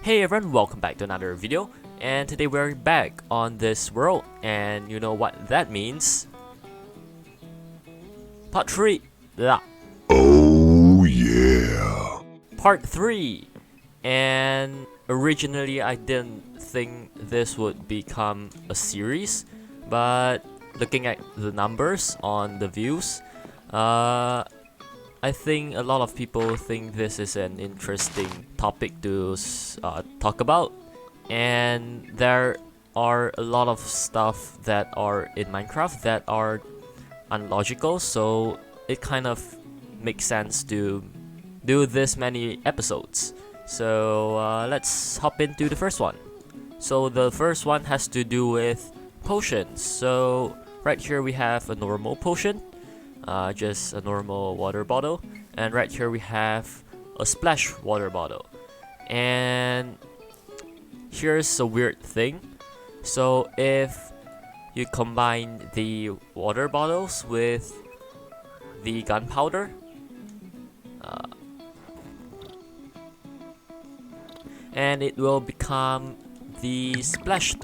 Hey everyone, welcome back to another video, and today we're back on this world, and you know what that means? Part 3! Blah. Oh yeah. Part 3! And originally I didn't think this would become a series, but looking at the numbers on the views, I think a lot of people think this is an interesting topic to talk about, and there are a lot of stuff that are in Minecraft that are unlogical, so it kind of makes sense to do this many episodes. So let's hop into the first one. So the first one has to do with potions. So right here we have a normal potion, just a normal water bottle, and right here we have a splash water bottle. And here's a weird thing. So if you combine the water bottles with the gunpowder, and it will become the splash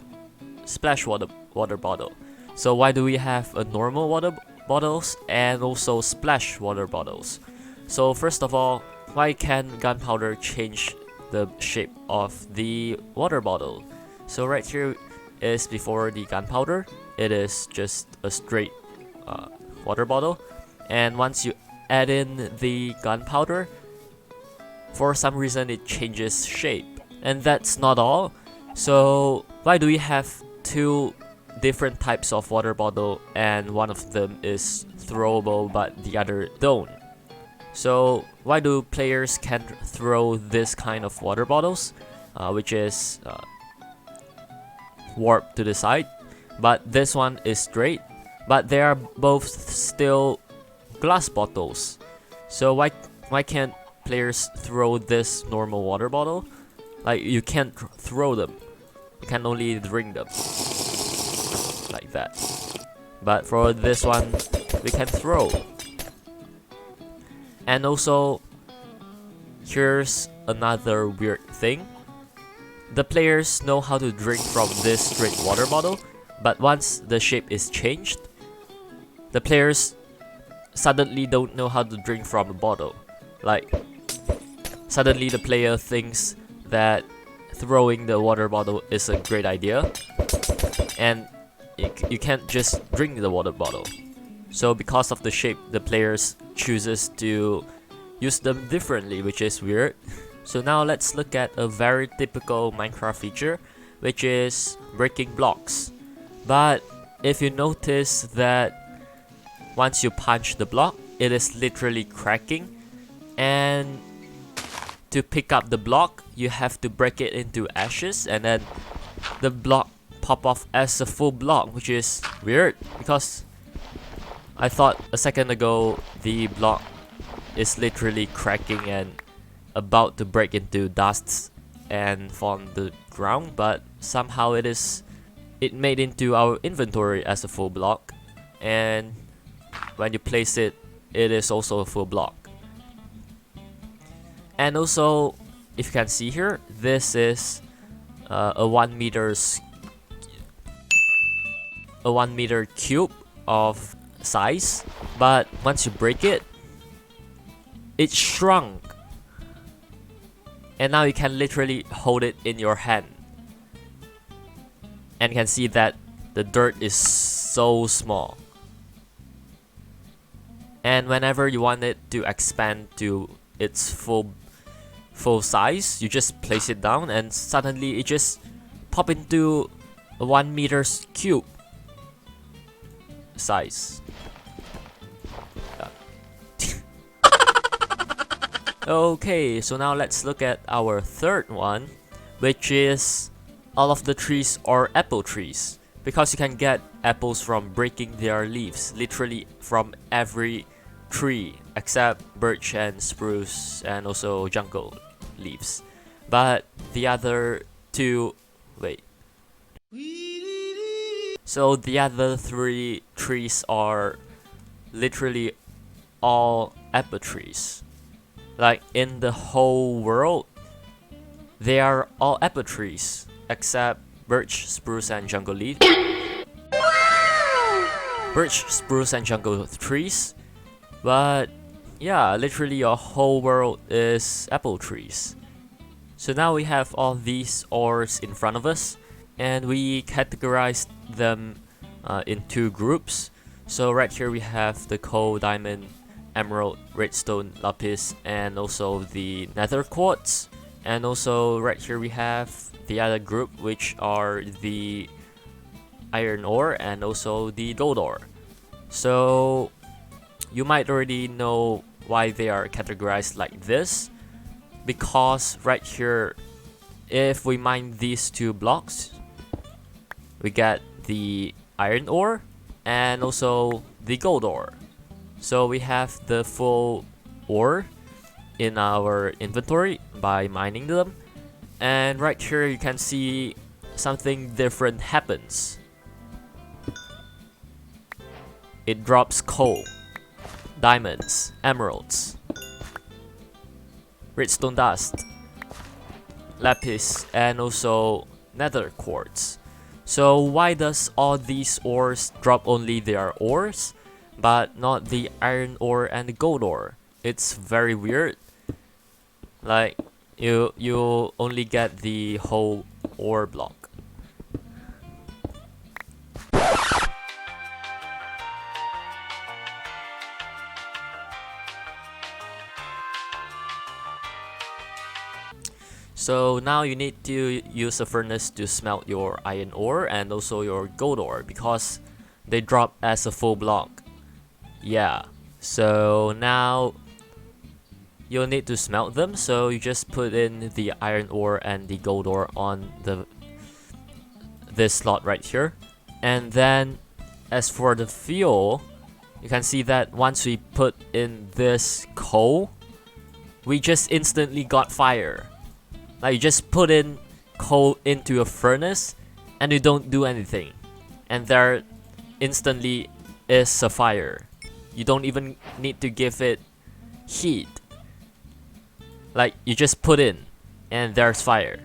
water bottle. So why do we have a normal water bottles and also splash water bottles? So first of all, why can gunpowder change the shape of the water bottle? So right here is before the gunpowder. It is just a straight water bottle, and once you add in the gunpowder, for some reason it changes shape. And that's not all. So why do we have two different types of water bottle, and one of them is throwable but the other don't? So why do players can't throw this kind of water bottles, which is warped to the side, but this one is straight, but they are both still glass bottles? So why can't players throw this normal water bottle? Like, you can't throw them, you can only drink them like that. But for this one, we can throw. And also, here's another weird thing. The players know how to drink from this straight water bottle, but once the shape is changed, the players suddenly don't know how to drink from the bottle. Like, suddenly the player thinks that throwing the water bottle is a great idea, and you can't just drink the water bottle. So because of the shape, the players chooses to use them differently, which is weird. So now let's look at a very typical Minecraft feature, which is breaking blocks. But if you notice that once you punch the block, it is literally cracking, and to pick up the block, you have to break it into ashes, and then the block pop off as a full block, which is weird because I thought a second ago the block is literally cracking and about to break into dust and fall on the ground, but somehow it made into our inventory as a full block, and when you place it, it is also a full block. And also, if you can see here, this is a 1 meter cube of size, but once you break it, it shrunk, and now you can literally hold it in your hand, and you can see that the dirt is so small. And whenever you want it to expand to its full size, you just place it down, and suddenly it just pop into a 1 meter cube size. Okay, so now let's look at our third one, which is all of the trees are apple trees, because you can get apples from breaking their leaves, literally from every tree except birch and spruce and also jungle leaves. But the other two, wait. So the other three trees are literally all apple trees. Like, in the whole world, They are all apple trees, except birch, spruce, and jungle leaf. Birch, spruce, and jungle trees. But yeah, literally your whole world is apple trees. So now we have all these ores in front of us, and we categorized them in two groups. So right here we have the coal, diamond, emerald, redstone, lapis, and also the nether quartz. And also right here we have the other group, which are the iron ore and also the gold ore. So you might already know why they are categorized like this, because right here, if we mine these two blocks, we get the iron ore and also the gold ore. So we have the full ore in our inventory by mining them, and right here you can see something different happens. It drops coal, diamonds, emeralds, redstone dust, lapis, and also nether quartz. So why does all these ores drop only their ores, but not the iron ore and the gold ore? It's very weird. Like, you only get the whole ore block. So now you need to use a furnace to smelt your iron ore and also your gold ore, because they drop as a full block. Yeah, so now you'll need to smelt them, so you just put in the iron ore and the gold ore on this slot right here. And then as for the fuel, you can see that once we put in this coal, we just instantly got fire. Like, you just put in coal into a furnace and you don't do anything, and there instantly is a fire. You don't even need to give it heat. Like, you just put in and there's fire.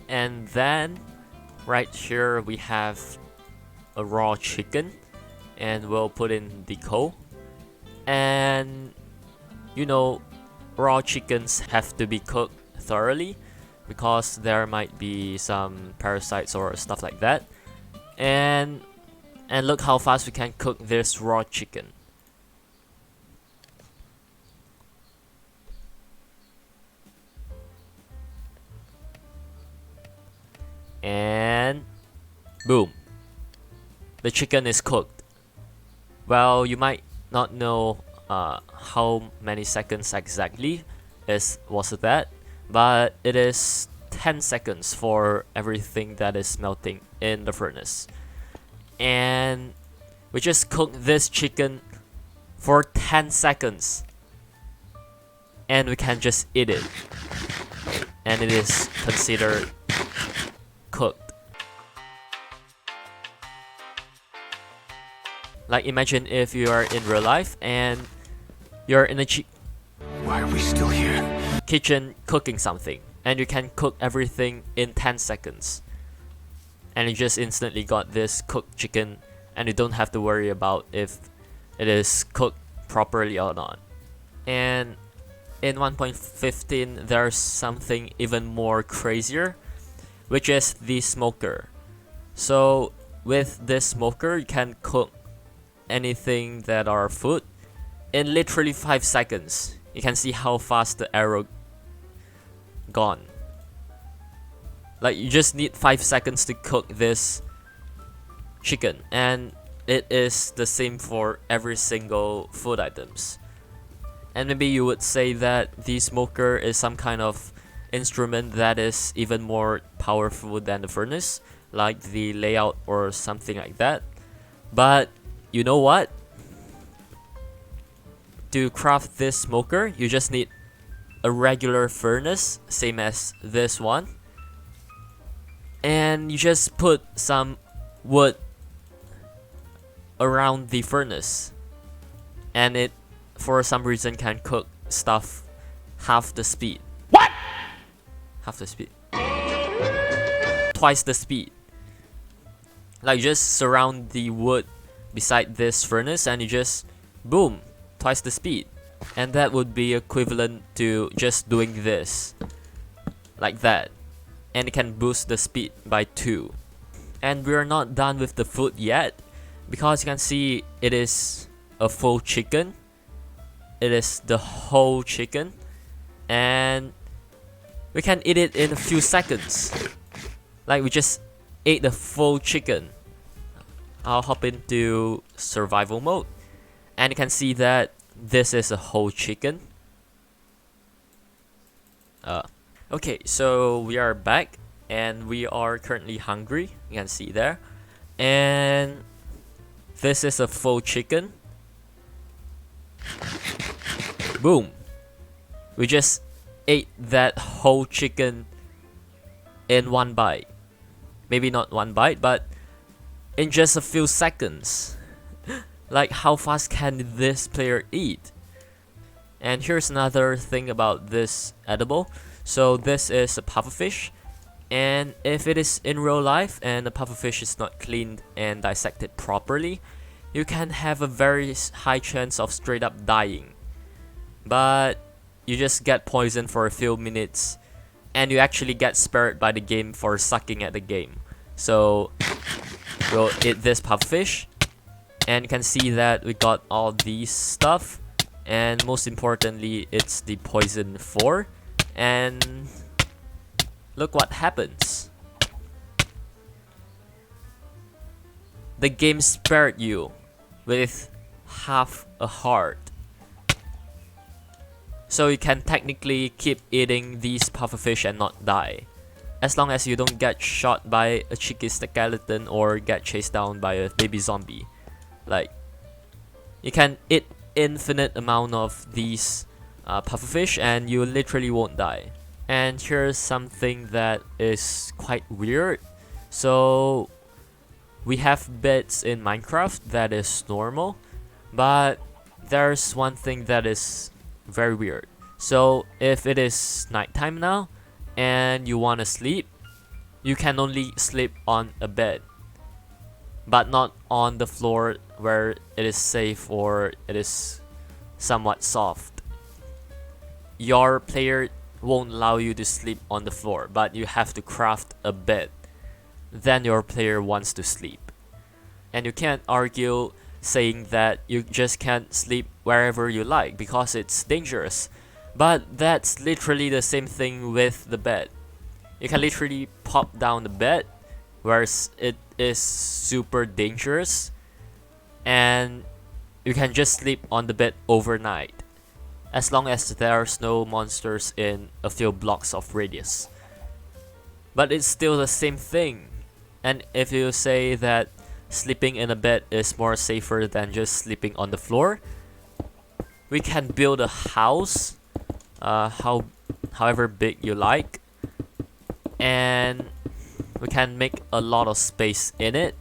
And then right here we have a raw chicken, and we'll put in the coal. And you know, raw chickens have to be cooked thoroughly, because there might be some parasites or stuff like that. And look how fast we can cook this raw chicken. And boom, the chicken is cooked. Well, you might not know how many seconds exactly was that, but it is 10 seconds for everything that is melting in the furnace. And we just cooked this chicken for 10 seconds, and we can just eat it, and it is considered cooked. Like, imagine if you are in real life and you're in a Why are we still here? kitchen cooking something, and you can cook everything in 10 seconds, and you just instantly got this cooked chicken, and you don't have to worry about if it is cooked properly or not. And in 1.15 there's something even more crazier, which is the smoker. So with this smoker, you can cook anything that are food in literally 5 seconds. You can see how fast the arrow gone. Like, you just need 5 seconds to cook this chicken, and it is the same for every single food items. And maybe you would say that the smoker is some kind of instrument that is even more powerful than the furnace, like the layout or something like that. But you know what? To craft this smoker, you just need a regular furnace, same as this one, and you just put some wood around the furnace, and it for some reason can cook stuff half the speed. What? Half the speed. Twice the speed. Like, just surround the wood beside this furnace and you just boom, twice the speed. And that would be equivalent to just doing this like that, and it can boost the speed by 2. And we're not done with the food yet, because you can see it is a full chicken. It is the whole chicken, and we can eat it in a few seconds. Like, we just ate the full chicken. I'll hop into survival mode, and you can see that this is a whole chicken. Okay, so we are back, and we are currently hungry. You can see there, and this is a full chicken. Boom! We just ate that whole chicken in one bite. Maybe not one bite, but in just a few seconds. Like, how fast can this player eat? And here's another thing about this edible. So this is a pufferfish, and if it is in real life and the pufferfish is not cleaned and dissected properly, you can have a very high chance of straight up dying. But you just get poisoned for a few minutes, and you actually get spared by the game for sucking at the game. So we'll eat this pufferfish, and you can see that we got all these stuff, and most importantly, it's the poison 4. And look what happens. The game spared you with half a heart. So you can technically keep eating these pufferfish and not die, as long as you don't get shot by a cheeky skeleton or get chased down by a baby zombie. Like, you can eat infinite amount of these pufferfish and you literally won't die. And here's something that is quite weird. So we have beds in Minecraft that is normal, but there's one thing that is very weird. So if it is nighttime now and you want to sleep, you can only sleep on a bed, but not on the floor where it is safe or it is somewhat soft. Your player won't allow you to sleep on the floor, but you have to craft a bed. Then your player wants to sleep. And you can't argue saying that you just can't sleep wherever you like because it's dangerous. But that's literally the same thing with the bed. You can literally pop down the bed, whereas it is super dangerous, and you can just sleep on the bed overnight, as long as there's no monsters in a few blocks of radius. But it's still the same thing. And if you say that sleeping in a bed is more safer than just sleeping on the floor, we can build a house, however big you like, and we can make a lot of space in it,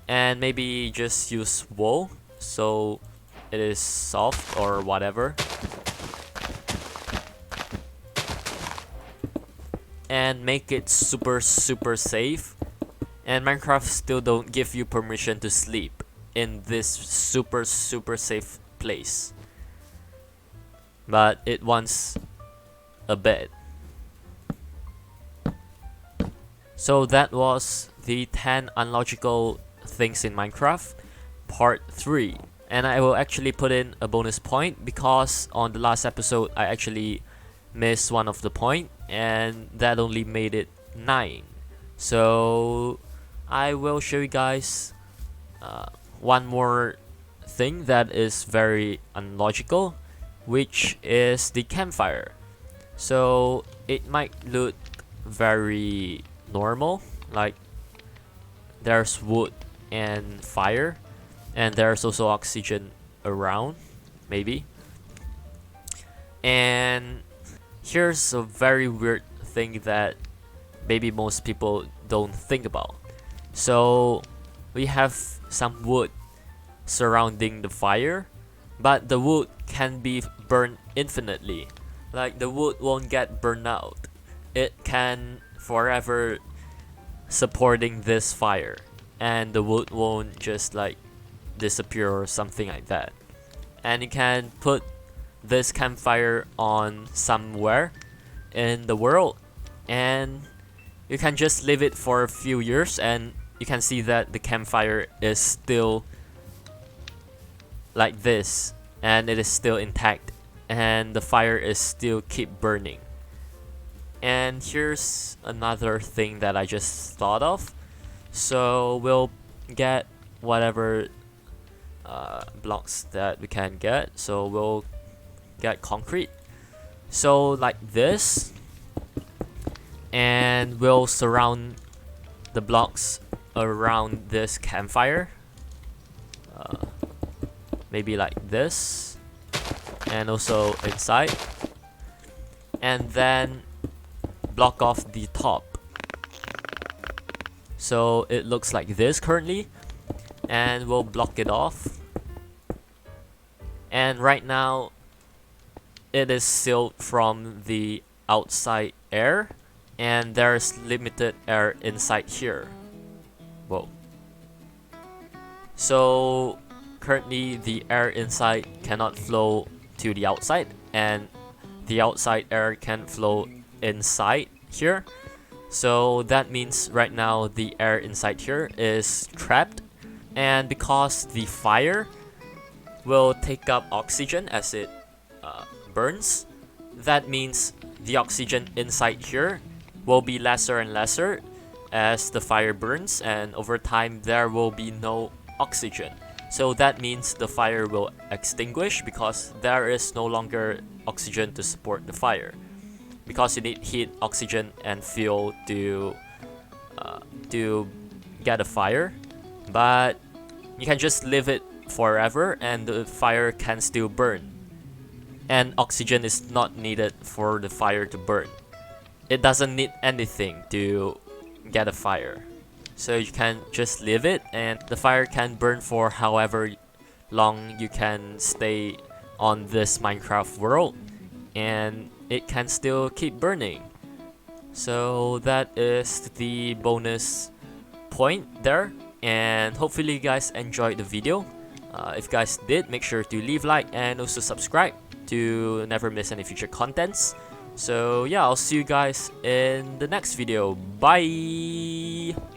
and maybe just use wool so it is soft or whatever, and make it super safe. And Minecraft still don't give you permission to sleep in this super safe place, but it wants a bed. So that was the 10 unlogical things in Minecraft part 3. And I will actually put in a bonus point because on the last episode I actually missed one of the point, and that only made it 9. So I will show you guys one more thing that is very unlogical, which is the campfire. So it might look very normal, like there's wood and fire, and there's also oxygen around, maybe. And here's a very weird thing that maybe most people don't think about. So we have some wood surrounding the fire, but the wood can be burned infinitely. Like the wood won't get burned out. It can forever supporting this fire, and the wood won't just like disappear or something like that. And you can put this campfire on somewhere in the world, and you can just leave it for a few years, and you can see that the campfire is still like this, and it is still intact, and the fire is still keep burning. And here's another thing that I just thought of. So we'll get whatever blocks that we can get. So we'll get concrete. So like this, and we'll surround the blocks around this campfire. Maybe like this, and also inside, and then block off the top. So it looks like this currently, and we'll block it off. And right now it is sealed from the outside air, and there's limited air inside here. Whoa. So currently the air inside cannot flow to the outside, and the outside air can flow inside here. So that means right now the air inside here is trapped, and because the fire will take up oxygen as it burns, that means the oxygen inside here will be lesser and lesser as the fire burns, and over time there will be no oxygen. So that means the fire will extinguish because there is no longer oxygen to support the fire. Because you need heat, oxygen, and fuel to get a fire. But you can just leave it forever and the fire can still burn. And oxygen is not needed for the fire to burn. It doesn't need anything to get a fire. So you can just leave it, and the fire can burn for however long you can stay on this Minecraft world, and it can still keep burning. So that is the bonus point there, and hopefully you guys enjoyed the video. If you guys did, make sure to leave like and also subscribe to never miss any future contents. So yeah, I'll see you guys in the next video. Bye!